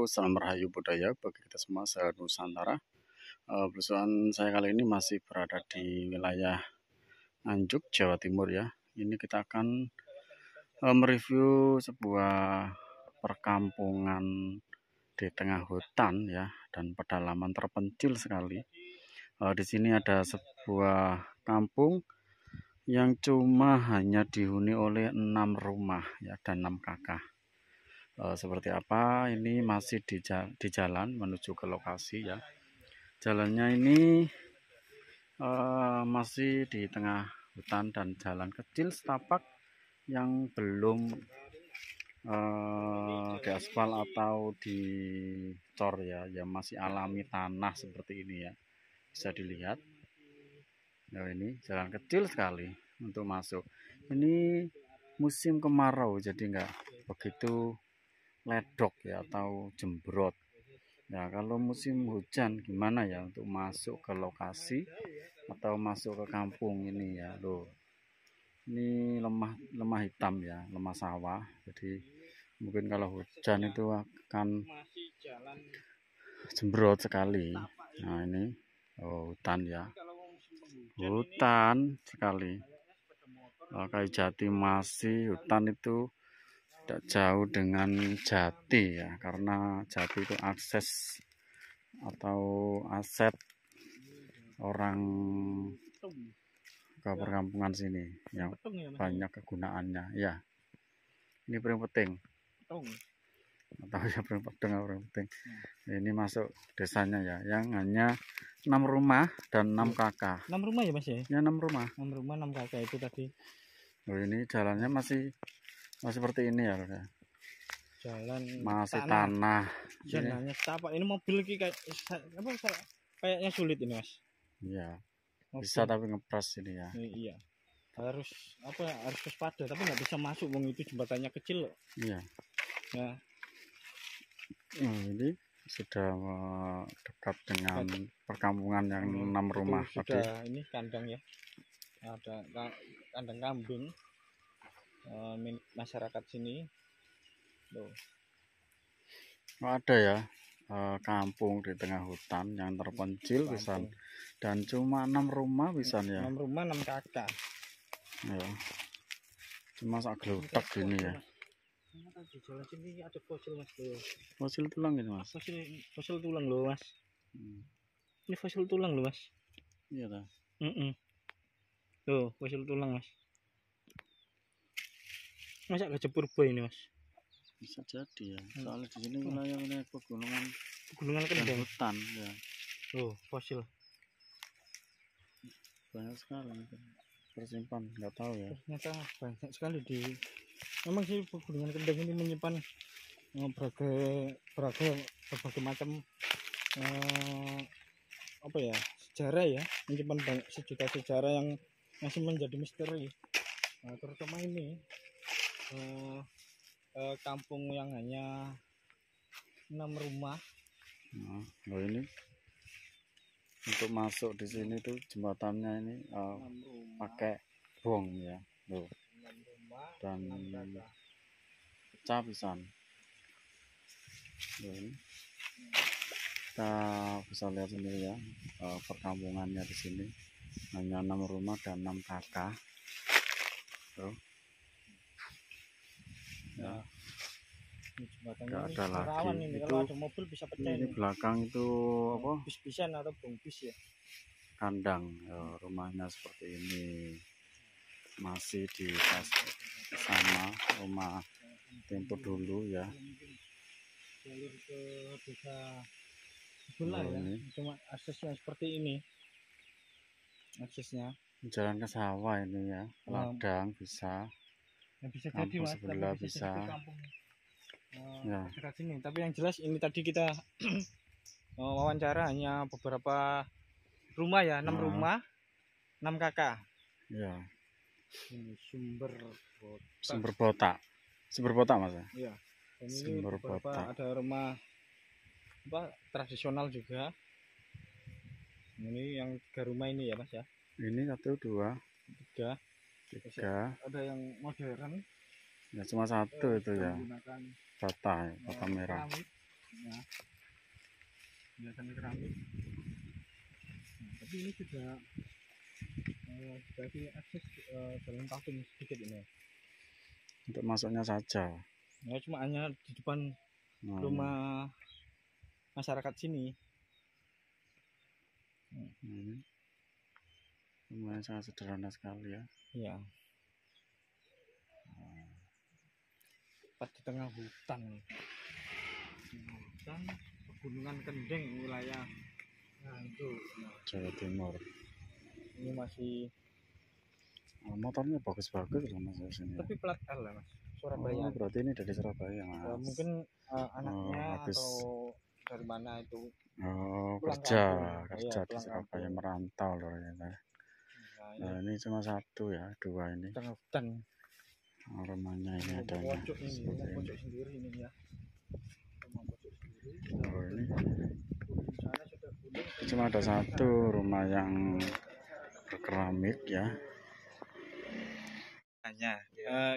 salam rahayu budaya bagi kita semua se-Nusantara. Berusuhan saya kali ini masih berada di wilayah Nganjuk, Jawa Timur ya. Ini kita akan mereview sebuah perkampungan di tengah hutan ya, dan pedalaman terpencil sekali. Di sini ada sebuah kampung yang cuma hanya dihuni oleh 6 rumah ya, dan 6 kakak. Seperti apa, ini masih di jalan menuju ke lokasi ya. Jalannya ini masih di tengah hutan dan jalan kecil setapak yang belum diaspal atau dicor ya, yang masih alami tanah seperti ini ya, bisa dilihat. Nah, ini jalan kecil sekali untuk masuk. Ini musim kemarau jadi nggak begitu ledok ya atau jembrot. Nah, kalau musim hujan gimana ya untuk masuk ke lokasi atau masuk ke kampung ini ya, loh. Ini lemah hitam ya, lemah sawah. Jadi mungkin kalau hujan itu akan jembrot sekali. Nah, ini hutan ya. Hutan sekali. Kayu jati masih hutan itu tidak jauh dengan jati ya, karena jati itu akses atau aset orang ke perkampungan sini yang banyak kegunaannya ya. Ini pring peting atau ya pring peting atau pring peting. Ini masuk desanya ya, yang hanya 6 rumah dan 6 kakak. 6 rumah ya Mas ya? Ya 6 rumah. 6 rumah 6 kakak itu tadi. Oh, ini jalannya masih seperti ini ya. Jalan masih tanah. Jalannya tapak. Ini mobil kayak apa, kayaknya sulit ini Mas. Iya. Bisa tapi ngepres ini ya. Iya. Harus waspada, tapi nggak bisa masuk, wong itu jembatannya kecil loh. Iya. Nah. Ini sudah dekat dengan perkampungan yang 6 rumah sudah tadi. Ini kandang ya. Ada kandang kambing milik masyarakat sini. Loh. Ada ya kampung di tengah hutan yang terpencil bisa, dan cuma 6 rumah bisa ya. 6 rumah 6 kakak. Ya. Cuma sak gelutak gini ya. Di jalan sini ada fosil Mas loh. Fosil tulang ini Mas. Fosil tulang loh Mas. Ini fosil tulang loh Mas. Iya dah. Tuh fosil tulang Mas. Masa gajah purba ini Mas? Bisa jadi ya. Soalnya di sini wilayah pegunungan Kendeng, hutan ya. Fosil banyak sekali tersimpan, nggak tahu ya. Ternyata banyak sekali memang sih pegunungan Kendeng ini menyimpan berbagai macam sejarah ya, menyimpan banyak sejuta sejarah yang masih menjadi misteri. Terutama ini kampung yang hanya 6 rumah. Loh, ini untuk masuk di sini tuh jembatannya ini pakai bong ya, loh. Dan pecah pisan. Loh, kita bisa lihat sendiri ya, perkampungannya di sini hanya 6 rumah dan 6 kakak. Tuh. Ya. Nggak ada lagi ini, itu. kalau ada mobil bisa pecah ini belakang itu apa, bis-bisan atau bongkis ya, kandang ya, rumahnya seperti ini, masih di sana rumah tempo dulu ya. Jalur ke desa sebelah ya, cuma aksesnya seperti ini, aksesnya jalan ke sawah ini ya, ladang bisa, bisa kampung jadi sebelah bisa ya. Sini. Tapi yang jelas ini tadi kita wawancara hanya beberapa rumah ya, 6 rumah 6 kakak ya. Ini sumber botak Mas ya. Dan ini beberapa ada rumah tradisional juga. Ini yang 3 rumah ini ya Mas ya. Ini 1, 2, 3. Ada yang modern ya, cuma 1 itu ya, bata merah. Ya, biasanya keramik. Nah, tapi ini sudah dikasih akses jalan kampung sedikit ini. Untuk masuknya saja. Ya cuma hanya di depan rumah masyarakat sini. Rumahnya sangat sederhana sekali ya. Iya. Tepat di tengah hutan. Hutan pegunungan Kendeng wilayah Nganjuk, Jawa Timur. ini masih motornya bagus-bagus loh Mas sini. Tapi plat L lah Mas, Surabaya. Oh, berarti ini dari Surabaya Mas. Mungkin anaknya habis... atau dari mana itu? Kerja di Surabaya, merantau loh ternyata. Nah, ini cuma satu ya, dua ini. Tengah hutan. Rumahnya ini adanya pojok sendiri ini ya. Oh, ini cuma ada satu rumah yang berkeramik ya.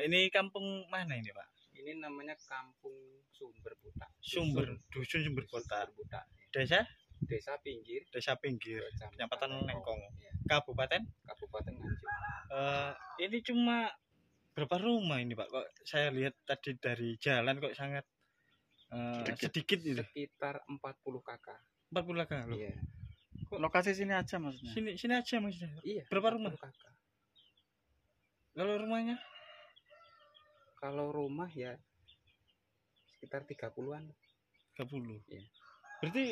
Ini kampung mana ini Pak? Ini namanya Kampung Sumber Buta. Dusun Sumber Buta. Desa Pinggir. Kecamatan Lengkong. Ya. Kabupaten Nganjuk. Ini cuma berapa rumah ini Pak? Kok saya lihat tadi dari jalan kok sangat sedikit itu. Sekitar 40 kakak. 40 kakak loh. Iya. Lokasi sini aja maksudnya. Sini aja maksudnya. Iya. Berapa rumah? Kakak. Kalau rumahnya? Kalau rumah ya sekitar 30-an. 30. Iya. Berarti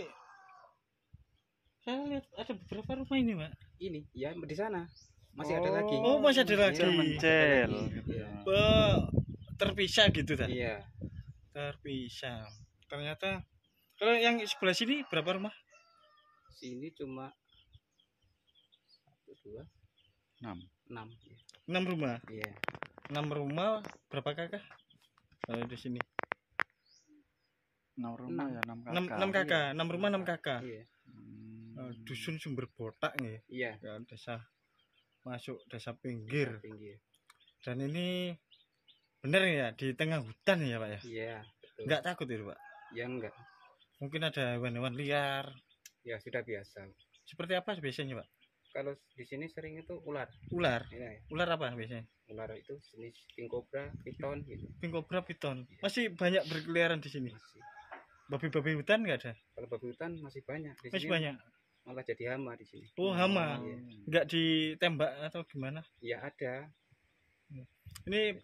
saya lihat ada beberapa rumah ini, Pak. Ini ya di sana. Masih ada lagi. Oh, masih ada lagi. Mencel. Iya. Terpisah gitu tak? Iya. Terpisah. Ternyata kalau yang sebelah sini berapa rumah? Sini cuma 1, 2, 6. 6 rumah. Iya. 6 rumah berapa kakak? Di sini. 6 rumah ya, 6 kakak. 6 kakak, 6 rumah 6 kakak. Iya. Dusun Sumber Botak nih. Iya. Ya, masuk desa pinggir. Dan ini benar ya di tengah hutan ya Pak ya? Iya. Betul. Enggak takut itu Pak? Ya enggak. Mungkin ada hewan-hewan liar. Ya sudah biasa. Seperti apa biasanya Pak? Kalau di sini sering itu ular. Ular. Ya. Ular apa biasanya? Ular itu jenis king cobra, piton gitu. King cobra, piton. Masih banyak berkeliaran di sini. Masih. Babi-babi hutan nggak ada? Kalau babi hutan masih banyak. Di masih sini banyak. Malah jadi hama di sini. Oh hama. Iya. Nggak ditembak atau gimana? Ya ada. Ini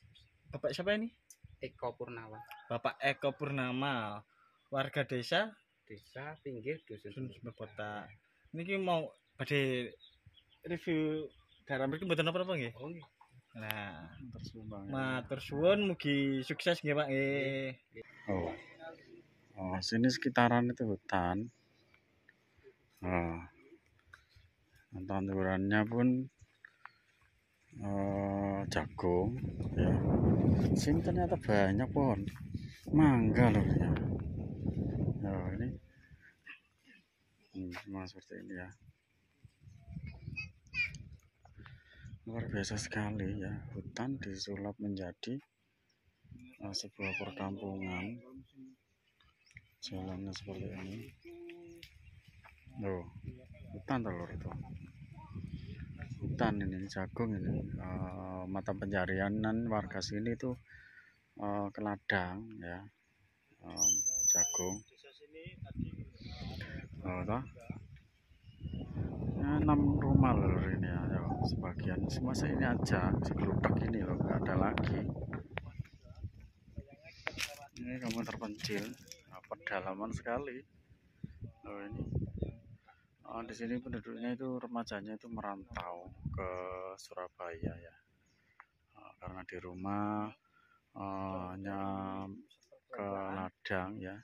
Bapak siapa ini? Eko Purnama. Bapak Eko Purnama, warga desa Pinggir Dusun Sumber Botak. Ini mau pada review daerah mriki mboten apa-apa nggih. Oh iya. Nah, matur suwun mugi sukses nggih Pak nggih. Oh, sini sekitaran itu hutan. Tandurannya pun jagung ya. Sini ternyata banyak pohon mangga loh ya. Ini cuma seperti ini ya. Luar biasa sekali ya, hutan disulap menjadi sebuah perkampungan. Jalannya seperti ini. Loh, hutan telur itu. Hutan ini, jagung ini. Mata pencarian warga sini itu ke ladang ya. Jagung. Ya, 6 rumah loh ini ya. Sebagian semua ini aja, segeludak ini loh, nggak ada lagi. Ini kamu terpencil, pedalaman sekali. Ini di sini penduduknya itu remajanya itu merantau ke Surabaya ya, karena di rumah hanya ke ladang ya.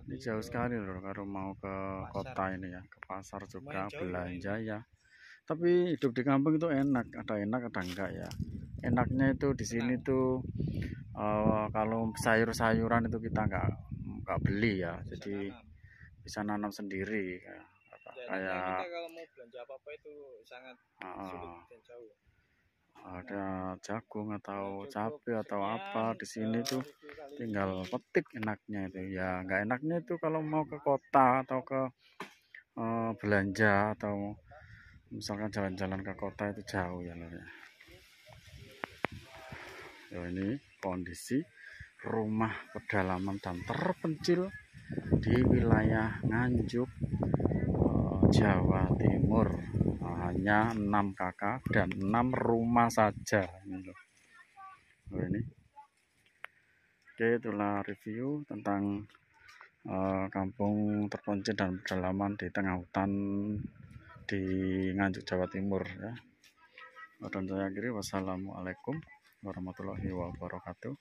Ini jauh sekali loh kalau mau ke kota ini ya, ke pasar juga belanja ya. Tapi hidup di kampung itu enak ada enggak ya. Enaknya itu di sini tuh kalau sayur-sayuran itu kita nggak beli ya, jadi bisa nanam sendiri ya. Kayak kita kalau mau belanja apa-apa itu sangat sulit dan jauh. ada jagung atau cabai atau apa di sini tuh tinggal petik enaknya itu ya. Nggak enaknya itu kalau mau ke kota atau ke belanja atau misalkan jalan-jalan ke kota itu jauh ya lor ya. Ini kondisi rumah pedalaman dan terpencil di wilayah Nganjuk, Jawa Timur. Hanya 6 kakak dan 6 rumah saja ini loh. Ini oke, itulah review tentang kampung terpencil dan pedalaman di tengah hutan di Nganjuk, Jawa Timur ya. Dan saya akhiri, wassalamualaikum warahmatullahi wabarakatuh.